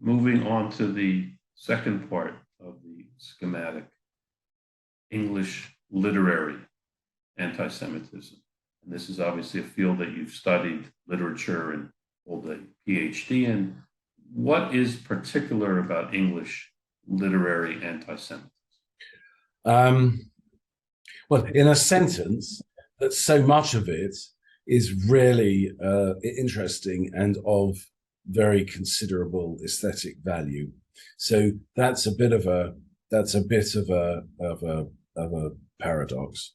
moving on to the second part of the schematic, English Literary Anti-Semitism. And this is obviously a field that you've studied literature and hold a PhD in. What is particular about English literary anti-Semitism? Well, in a sentence, that so much of it is really interesting and of very considerable aesthetic value. So that's a bit of a paradox,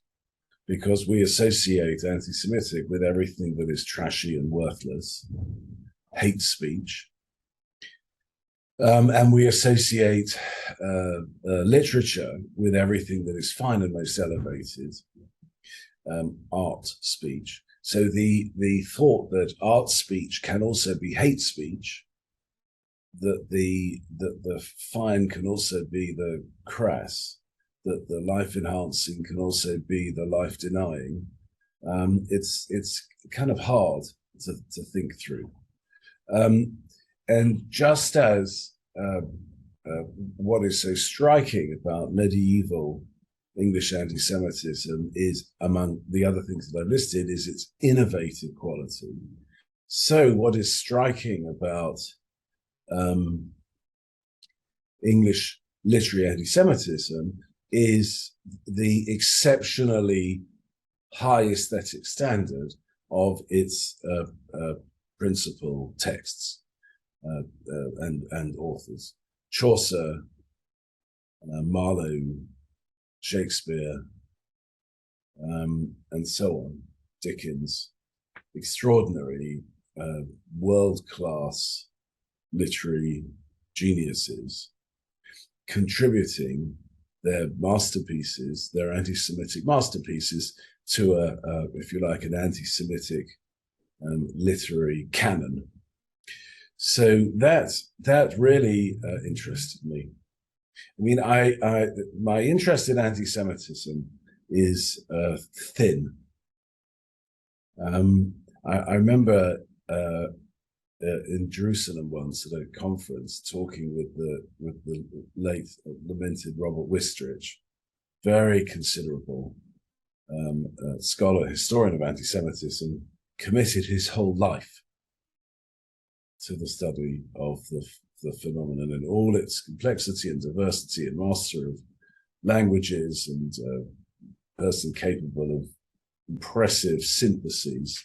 because we associate anti-Semitic with everything that is trashy and worthless, hate speech, and we associate literature with everything that is fine and most elevated, art speech. So the thought that art speech can also be hate speech, that the fine can also be the crass, that the life enhancing can also be the life denying, it's kind of hard to think through. And just as what is so striking about medieval English anti-Semitism is, among the other things that I've listed, is its innovative quality. So what is striking about English literary anti-Semitism is the exceptionally high aesthetic standard of its principal texts and authors. Chaucer, Marlowe, Shakespeare, and so on, Dickens, extraordinary world-class literary geniuses contributing their masterpieces, their anti-Semitic masterpieces, to if you like, an anti-Semitic literary canon. So that really interested me. I mean, my interest in anti-Semitism is thin. I remember in Jerusalem once at a conference talking with the late lamented Robert Wistrich, very considerable scholar, historian of anti-Semitism, committed his whole life to the study of the phenomenon and all its complexity and diversity, and master of languages and person capable of impressive syntheses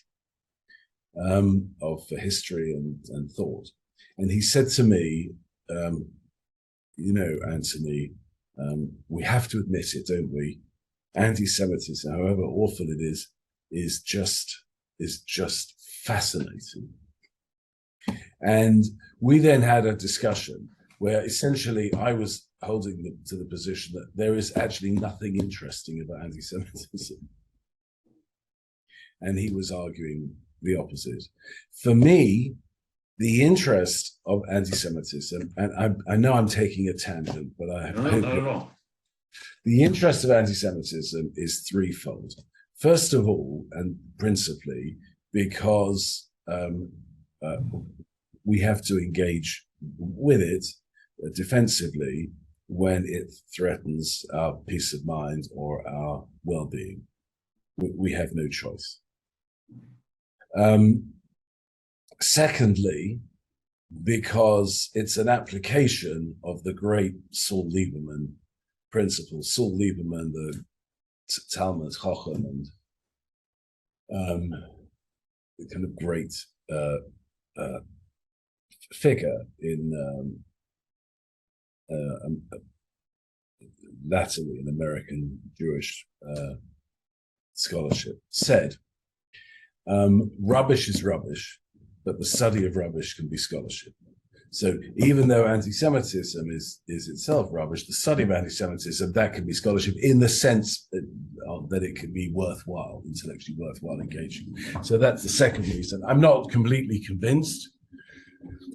of history and thought. And he said to me, you know, Anthony, we have to admit it, don't we? Anti-Semitism, however awful it is just fascinating. And we then had a discussion where essentially I was holding to the position that there is actually nothing interesting about anti-Semitism. And he was arguing the opposite. For me, the interest of anti-Semitism, and I know I'm taking a tangent, but not at all. The interest of anti-Semitism is threefold. First of all, and principally, because we have to engage with it defensively when it threatens our peace of mind or our well-being. We have no choice. Secondly, because it's an application of the great Saul Lieberman principle. Saul Lieberman, the Talmud Chacham and the kind of great figure in latterly in American Jewish scholarship, said, rubbish is rubbish, but the study of rubbish can be scholarship. So even though anti-Semitism is itself rubbish, the study of anti-Semitism, that can be scholarship in the sense that it can be worthwhile, intellectually worthwhile engaging. So that's the second reason. I'm not completely convinced,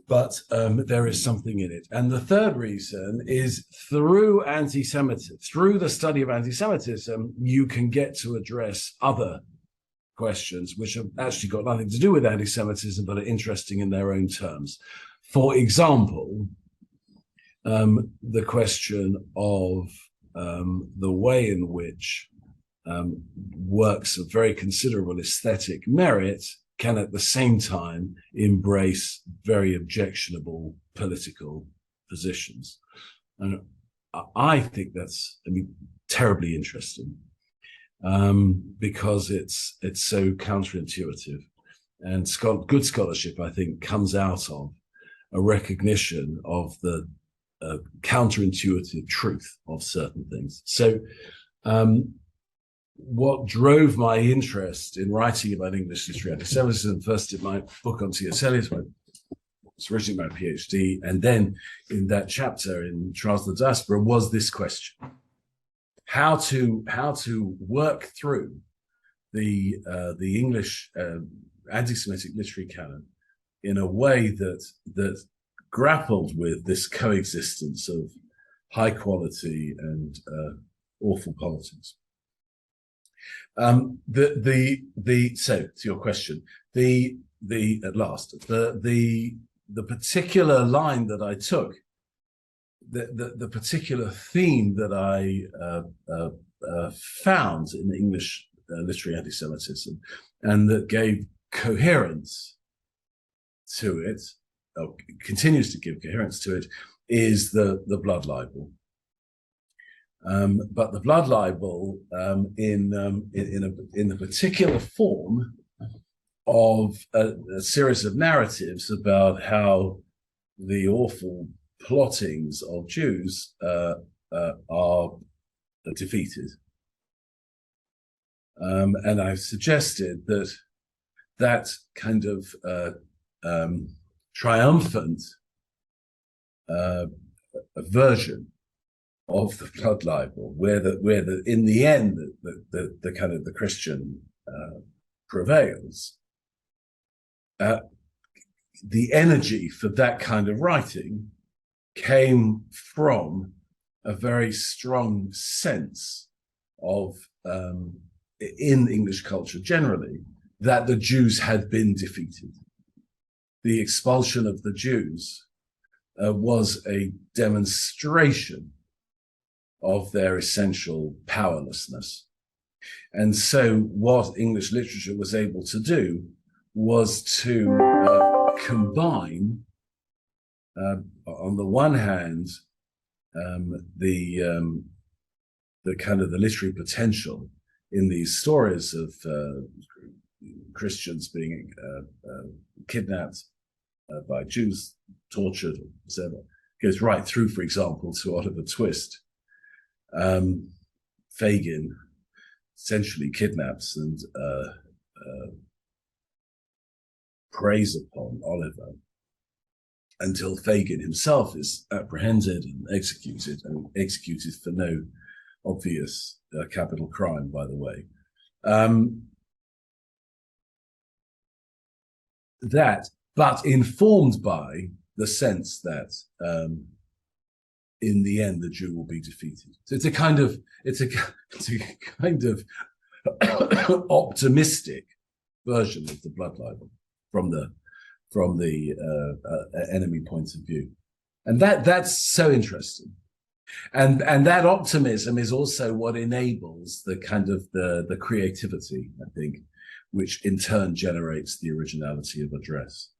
but there is something in it. And the third reason is through anti-Semitism, through the study of anti-Semitism, you can get to address other questions which have actually got nothing to do with anti-Semitism, but are interesting in their own terms. For example, the question of the way in which works of very considerable aesthetic merit can at the same time embrace very objectionable political positions. And I think that's, terribly interesting, because it's so counterintuitive. And good scholarship, I think, comes out of a recognition of the counterintuitive truth of certain things. So what drove my interest in writing about English literary anti-Semitism, first in my book on T.S. Eliot, was originally my PhD, and then in that chapter in Charles the Diaspora, was this question: how to work through the English anti-Semitic literary canon in a way that grappled with this coexistence of high quality and awful politics. So to your question, the particular line that I took, the particular theme that I found in English literary anti-Semitism, and that gave coherence to it, or continues to give coherence to it, is the blood libel. But the blood libel in the particular form of a series of narratives about how the awful plottings of Jews are defeated. And I've suggested that kind of triumphant version of the blood libel, where in the end the kind of the Christian prevails. The energy for that kind of writing came from a very strong sense of, in English culture generally, that the Jews had been defeated. The expulsion of the Jews was a demonstration of their essential powerlessness. And so what English literature was able to do was to combine, on the one hand, the kind of the literary potential in these stories of Christians being kidnapped by Jews, tortured, etc. Goes right through, for example, to Oliver Twist. Fagin essentially kidnaps and preys upon Oliver until Fagin himself is apprehended and executed for no obvious capital crime, by the way. But informed by the sense that in the end the Jew will be defeated. So it's a kind of optimistic version of the blood libel from the enemy point of view, and that's so interesting. And that optimism is also what enables the kind of the creativity, I think, which in turn generates the originality of address.